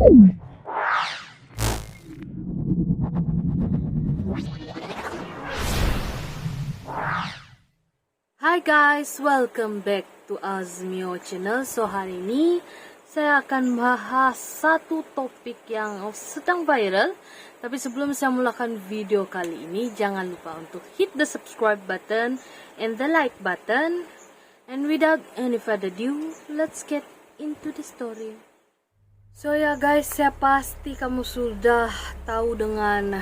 Hi guys, welcome back to Azmio channel. So hari ini saya akan bahas satu topik yang sedang viral. Tapi sebelum saya mulakan video kali ini, jangan lupa untuk hit the subscribe button and the like button. And without any further ado, let's get into the story. So ya guys, saya pasti kamu sudah tahu dengan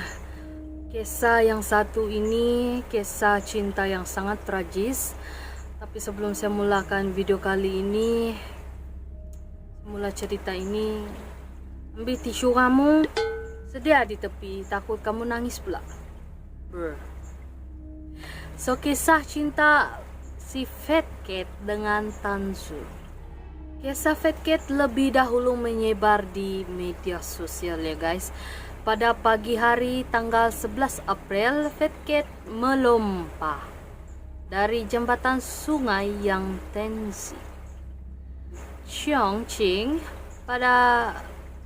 kisah yang satu ini, kisah cinta yang sangat tragis. Tapi sebelum saya mulakan video kali ini, mula cerita ini, ambil tisu kamu, sedia di tepi, takut kamu nangis pula. So kisah cinta si Fat Cat dengan Tanzu. Kisah Fat Cat lebih dahulu menyebar di media sosial ya guys. Pada pagi hari tanggal 11 April, Fat Cat melompat dari jembatan sungai yang Tensi, Chongqing. Pada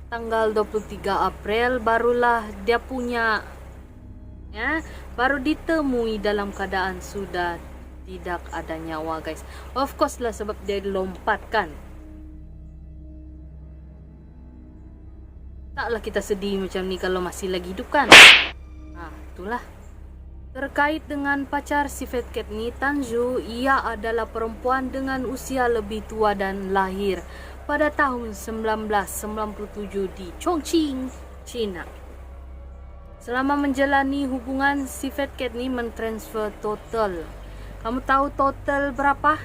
tanggal 23 April barulah dia punya, baru ditemui dalam keadaan sudah tidak ada nyawa guys. Of course lah, sebab dia dilompatkan. Taklah kita sedih macam ni kalau masih lagi hidup kan. Itulah. Terkait dengan pacar si Fat Cat ni, Tanzu, ia adalah perempuan dengan usia lebih tua dan lahir pada tahun 1997 di Chongqing, China. Selama menjalani hubungan, si Fat Cat ni mentransfer total. Kamu tahu total berapa?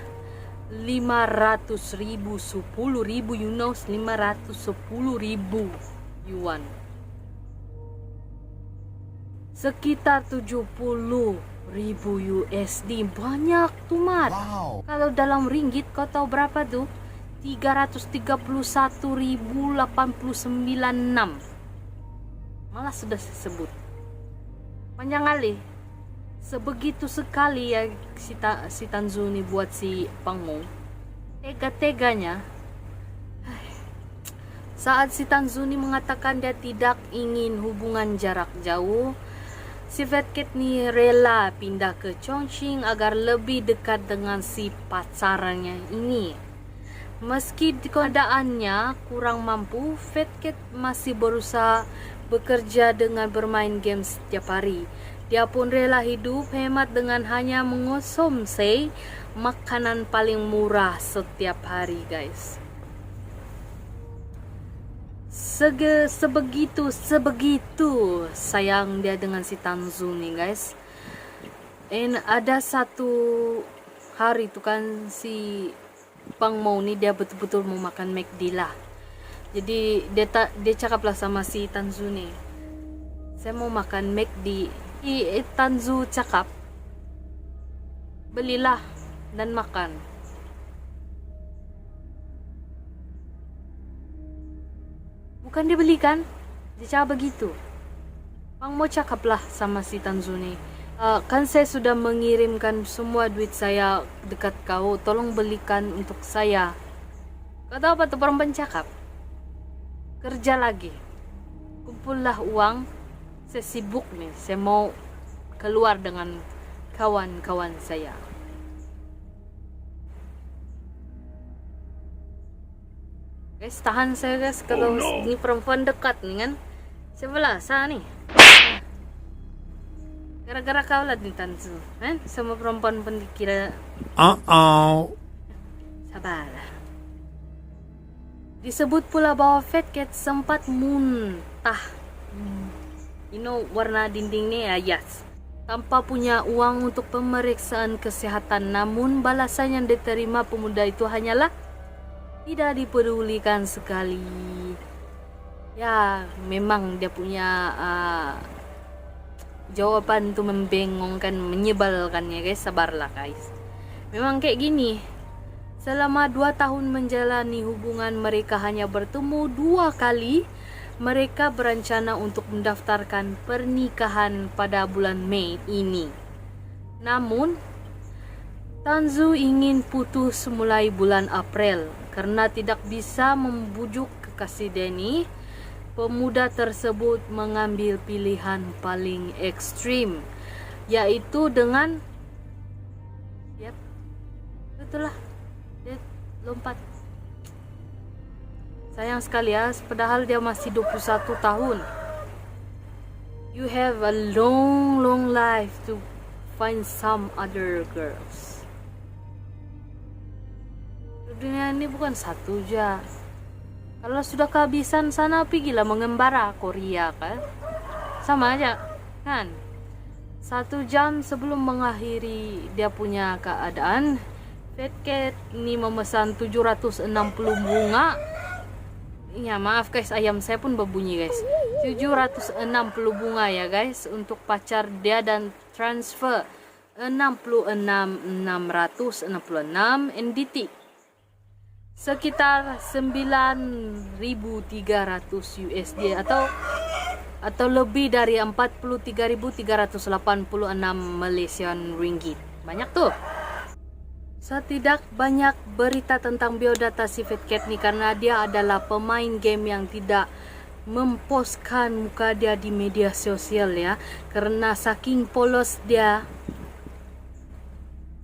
500.000, 10.000, you know, 510.000 yuan, sekitar 70.000 USD. Banyak tuh mat. Wow. Kalau dalam ringgit kau tahu berapa tuh? 331.089,6. Malah sudah disebut. Panjang kali. Sebegitu sekali ya si Tanzu ni buat si Pangmo. Tega-teganya. Saat si Tanzu ni mengatakan dia tidak ingin hubungan jarak jauh, si Fat Cat ni rela pindah ke Chongqing agar lebih dekat dengan si pacarnya ini. Meski keadaannya kurang mampu, Fat Cat masih berusaha bekerja dengan bermain game setiap hari. Dia pun rela hidup hemat dengan hanya mengonsumsi makanan paling murah setiap hari guys. Sebegitu sayang dia dengan si Tanzu nih guys. And ada satu hari tu kan si Pangmo ni dia betul-betul mau makan McD lah. Jadi dia cakaplah sama si Tanzu ni, saya mau makan McD. Tanzu cakap, belilah dan makan. Bukan dia belikan, dia cakap begitu. Pangmo cakaplah sama si Tanzu ni, kan saya sudah mengirimkan semua duit saya dekat kau, tolong belikan untuk saya. Kau tahu apa tuh perempuan cakap? Kerja lagi, kumpullah uang, saya sibuk nih, saya mau keluar dengan kawan-kawan saya. Guys, tahan saya guys, kalau ini perempuan dekat nih kan, saya belasa nih. Gara-gara kau lah nih Tanzu, kan? Sama perempuan pun dikira. Sabarlah. Disebut pula bahwa Fat Cat sempat muntah. You know, warna dindingnya ya, yes. Tanpa punya uang untuk pemeriksaan kesehatan, namun balasan yang diterima pemuda itu hanyalah tidak dipedulikan sekali. Ya, memang dia punya jawaban itu membengongkan, menyebalkan ya guys. Sabarlah guys. Memang kayak gini. Selama 2 tahun menjalani hubungan, mereka hanya bertemu 2 kali. Mereka berencana untuk mendaftarkan pernikahan pada bulan Mei ini. Namun Tanzu ingin putus mulai bulan April karena tidak bisa membujuk kekasih Denny. pemuda tersebut mengambil pilihan paling ekstrim, yaitu dengan betul lah, dia lompat. Sayang sekali ya, padahal dia masih 21 tahun. You have a long life to find some other girls. Dunia ini bukan satu aja. Kalau sudah kehabisan sana, pergilah mengembara Korea kan. Sama aja kan. 1 jam sebelum mengakhiri dia punya keadaan, Fat Cat ini memesan 760 bunga. Ya maaf guys, ayam saya pun berbunyi guys. 760 bunga ya guys untuk pacar dia, dan transfer 66.666 NDT, sekitar 9.300 USD atau lebih dari 43.386 Malaysian ringgit. Banyak tuh. Setidak banyak berita tentang biodata si Fat Cat nih, karena dia adalah pemain game yang tidak memposkan muka dia di media sosial ya, karena saking polos dia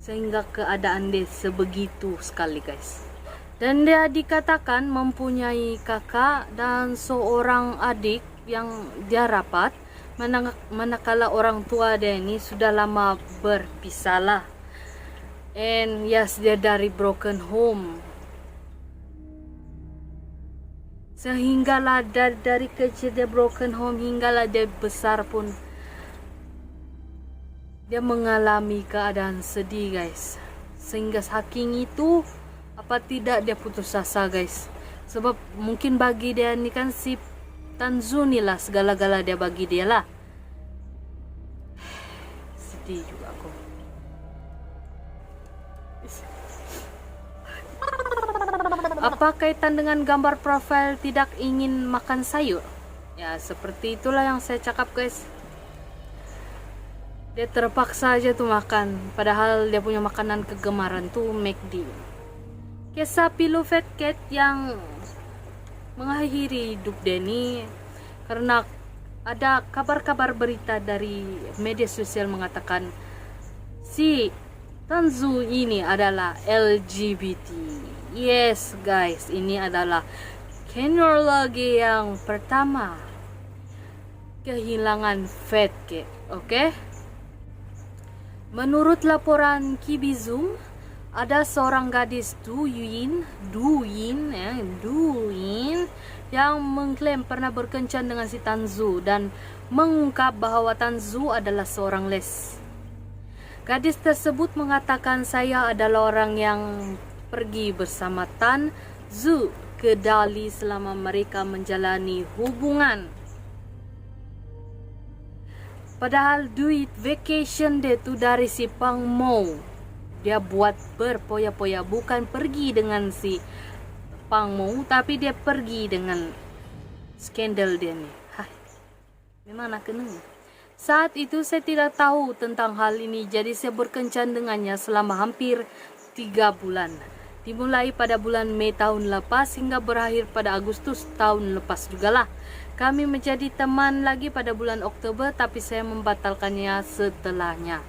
sehingga keadaan dia sebegitu sekali guys. Dan dia dikatakan mempunyai kakak dan seorang adik yang dia rapat, manakala orang tua dia ini sudah lama berpisah lah. And yes, dia dari broken home. Sehinggalah dari kecil dia broken home, hinggalah dia besar pun dia mengalami keadaan sedih guys. Sehingga saking itu, apa tidak dia putus asa guys. Sebab mungkin bagi dia ini kan si Tanzu nih lah segala-gala dia bagi dia lah. Sedih juga aku. Apa kaitan dengan gambar profil tidak ingin makan sayur? Ya seperti itulah yang saya cakap guys. Dia terpaksa aja tuh makan, padahal dia punya makanan kegemaran tuh McD. Kisah pilu Fat Cat yang mengakhiri hidup Denny karena ada kabar-kabar berita dari media sosial mengatakan si Tanzu ini adalah LGBT. Yes guys, ini adalah kronologi yang pertama kehilangan Fat Cat. Oke? Menurut laporan Kibizum, ada seorang gadis Duyin yang mengklaim pernah berkencan dengan si Tanzu dan mengungkap bahwa Tanzu adalah seorang les. Gadis tersebut mengatakan, saya adalah orang yang pergi bersama Tanzu ke Dali selama mereka menjalani hubungan. Padahal duit vacation dia tu dari si Pang Mo. Dia buat berpoya-poya, bukan pergi dengan si Pang Mo, tapi dia pergi dengan skandal dia ni. Hai, memang nak kena. Saat itu saya tidak tahu tentang hal ini, jadi saya berkencan dengannya selama hampir 3 bulan. Dimulai pada bulan Mei tahun lepas hingga berakhir pada Agustus tahun lepas jugalah. Kami menjadi teman lagi pada bulan Oktober, tapi saya membatalkannya setelahnya.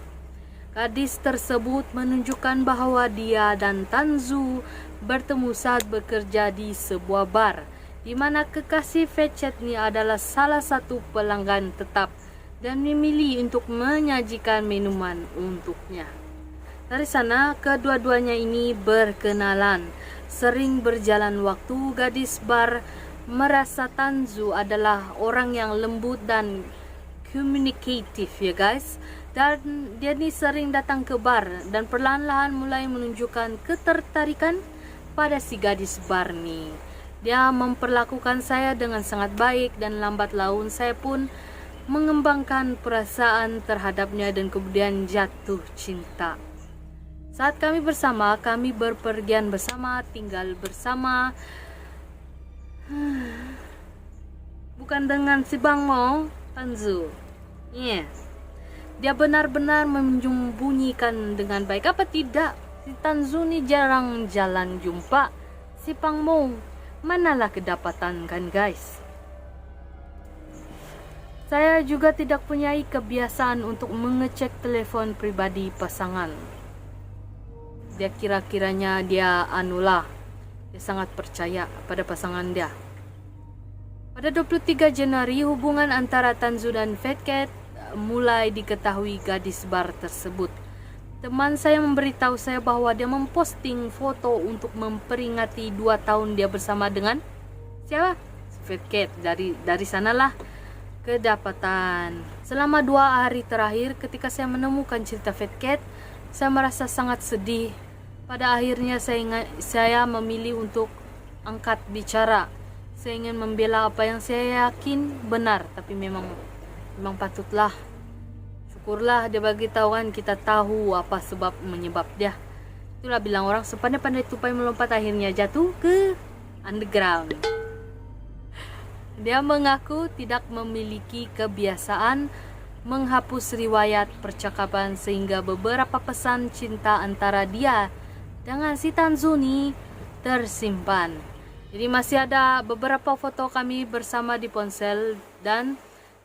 Gadis tersebut menunjukkan bahwa dia dan Tanzu bertemu saat bekerja di sebuah bar, di mana kekasih Fat Cat ini adalah salah satu pelanggan tetap dan memilih untuk menyajikan minuman untuknya. Dari sana, kedua-duanya ini berkenalan. Sering berjalan waktu, gadis bar merasa Tanzu adalah orang yang lembut dan komunikatif ya guys. Dan dia ni sering datang ke bar dan perlahan-lahan mulai menunjukkan ketertarikan pada si gadis bar ni. Dia memperlakukan saya dengan sangat baik dan lambat laun saya pun mengembangkan perasaan terhadapnya dan kemudian jatuh cinta. Saat kami bersama, kami berpergian bersama, tinggal bersama. Bukan dengan si Bang Mo, Tanzu. Yeah. Dia benar-benar menyembunyikan dengan baik. Apa tidak? Si Tanzu ni jarang jalan jumpa. Si Pang Mo, manalah kedapatan kan guys? Saya juga tidak punya kebiasaan untuk mengecek telepon pribadi pasangan. Dia kira-kiranya dia dia sangat percaya pada pasangan dia. Pada 23 Januari, hubungan antara Tanzu dan Fat Cat mulai diketahui gadis bar tersebut. Teman saya memberitahu saya bahwa dia memposting foto untuk memperingati 2 tahun dia bersama dengan siapa? Fat Cat. Dari sanalah kedapatan. Selama 2 hari terakhir ketika saya menemukan cerita Fat Cat, saya merasa sangat sedih. Pada akhirnya saya memilih untuk angkat bicara. Saya ingin membela apa yang saya yakin benar, tapi memang patutlah. Syukurlah dia bagi tahu kan, kita tahu apa menyebab dia. Itulah bilang orang, sepandai-pandai tupai melompat akhirnya jatuh ke underground. Dia mengaku tidak memiliki kebiasaan menghapus riwayat percakapan sehingga beberapa pesan cinta antara dia dengan si Tanzu ni tersimpan. Jadi masih ada beberapa foto kami bersama di ponsel dan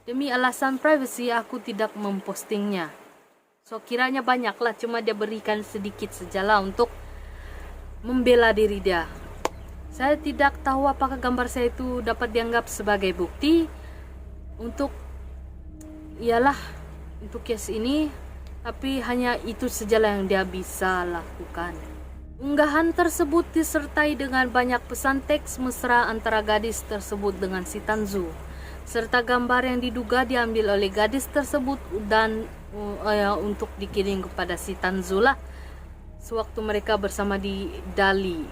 demi alasan privasi aku tidak mempostingnya. So kiranya banyaklah, cuma dia berikan sedikit sajalah untuk membela diri dia. Saya tidak tahu apakah gambar saya itu dapat dianggap sebagai bukti untuk case ini, tapi hanya itu sajalah yang dia bisa lakukan. Unggahan tersebut disertai dengan banyak pesan teks mesra antara gadis tersebut dengan si Tanzu, serta gambar yang diduga diambil oleh gadis tersebut dan untuk dikirim kepada si Tanzu lah sewaktu mereka bersama di Dali.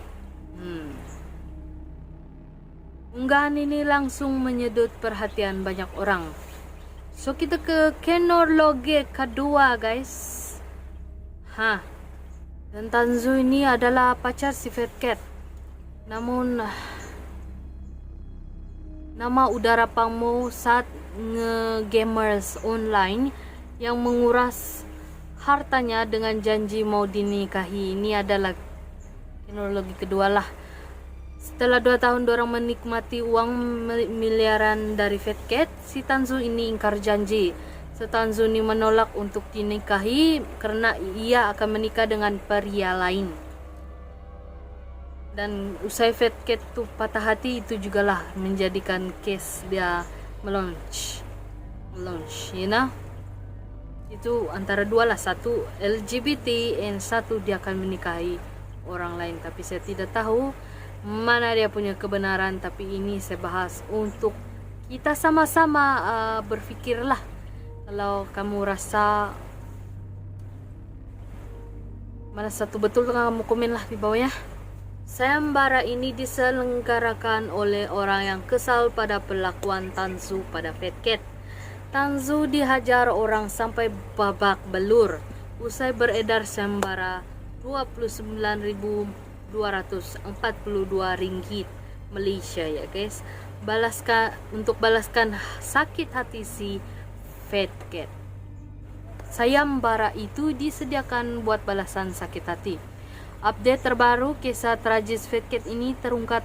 Unggahan ini langsung menyedot perhatian banyak orang. So kita ke kronologi kedua guys. Dan Tanzu ini adalah pacar si Fat Cat. Namun nama udara pangmo saat nge-gamers online yang menguras hartanya dengan janji mau dinikahi. Ini adalah kronologi kedua lah. Setelah 2 tahun dorang menikmati uang miliaran dari Fat Cat, si Tanzu ini ingkar janji. Si Tanzu ini menolak untuk dinikahi karena ia akan menikah dengan pria lain. Dan usai Fat Cat tuh patah hati, itu jugalah menjadikan case dia melaunch, Itu antara dua lah, satu LGBT dan satu dia akan menikahi orang lain. Tapi saya tidak tahu mana dia punya kebenaran, tapi ini saya bahas untuk kita sama-sama berfikirlah. Kalau kamu rasa mana satu betul, kamu komenlah di bawah ya. Sayembara ini diselenggarakan oleh orang yang kesal pada perlakuan Tanzu pada Fat Cat. Tanzu dihajar orang sampai babak belur usai beredar sayembara 29.242 ringgit Malaysia ya guys. Untuk balaskan sakit hati si Fat Cat. Sayembara itu disediakan buat balasan sakit hati. Update terbaru kisah tragis Fat Cat ini terungkap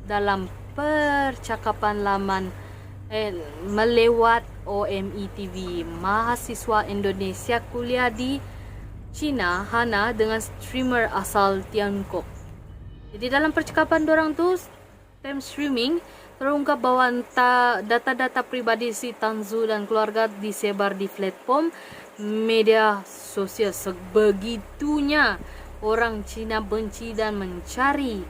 dalam percakapan laman melewat OME TV. Mahasiswa Indonesia kuliah di China, Hana, dengan streamer asal Tiongkok. Jadi dalam percakapan dorang tuh time streaming terungkap bahwa data-data pribadi si Tanzu dan keluarga disebar di platform media sosial. Sebegitunya orang Cina benci dan mencari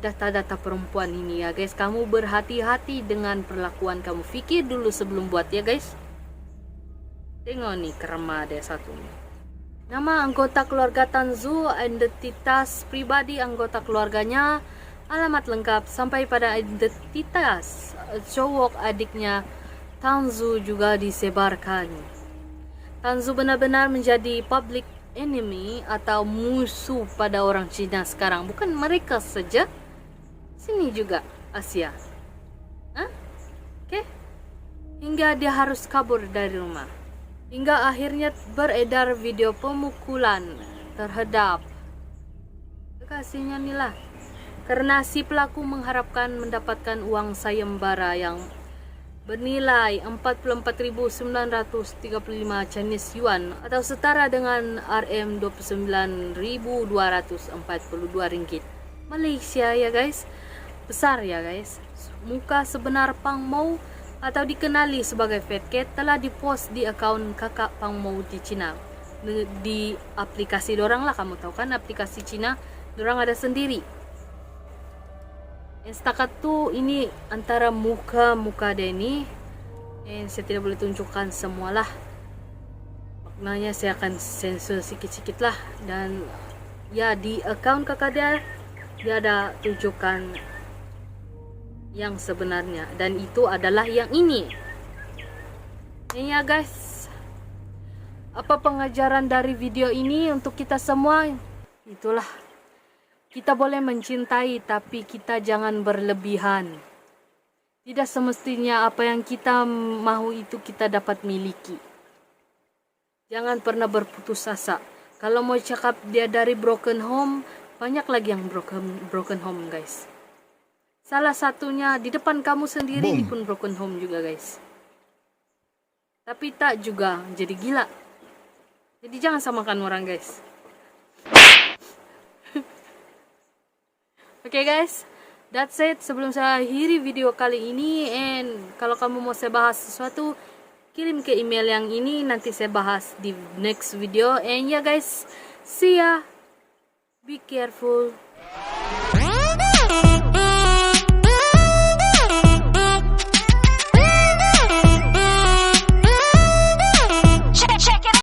data-data perempuan ini ya guys. Kamu berhati-hati dengan perlakuan kamu. Fikir dulu sebelum buat ya guys. Tengok nih kerema dia satu nih. Nama anggota keluarga Tanzu, identitas pribadi anggota keluarganya, alamat lengkap sampai pada identitas cowok adiknya Tanzu juga disebarkan. Tanzu benar-benar menjadi public enemy atau musuh pada orang Cina sekarang. Bukan mereka saja, sini juga Asia. Oke. Hingga dia harus kabur dari rumah. Hingga akhirnya beredar video pemukulan terhadap kekasihnya nih karena si pelaku mengharapkan mendapatkan uang sayembara yang bernilai 44.935 Chinese Yuan atau setara dengan Rm29.242 ringgit Malaysia ya guys. Besar ya guys. Muka sebenar Pang Mou atau dikenali sebagai Fat Cat telah dipost di akaun kakak Pang Mou di China. Di aplikasi dorang lah, kamu tahu kan aplikasi Cina dorang ada sendiri. Setakat tu ini antara muka dia ini, saya tidak boleh tunjukkan semualah. Maknanya saya akan sensor sikit-sikit lah. Dan ya di akaun kakak dia ada tunjukkan yang sebenarnya, dan itu adalah yang ini. Ya guys, apa pengajaran dari video ini untuk kita semua? Itulah, kita boleh mencintai, tapi kita jangan berlebihan. Tidak semestinya apa yang kita mahu itu kita dapat miliki. Jangan pernah berputus asa. Kalau mau cakap dia dari broken home, banyak lagi yang broken home guys. Salah satunya di depan kamu sendiri pun broken home juga guys. Tapi tak juga jadi gila. Jadi jangan samakan orang guys. Oke guys, that's it. Sebelum saya akhiri video kali ini, and kalau kamu mau saya bahas sesuatu, kirim ke email yang ini, nanti saya bahas di next video. And ya guys, see ya. Be careful.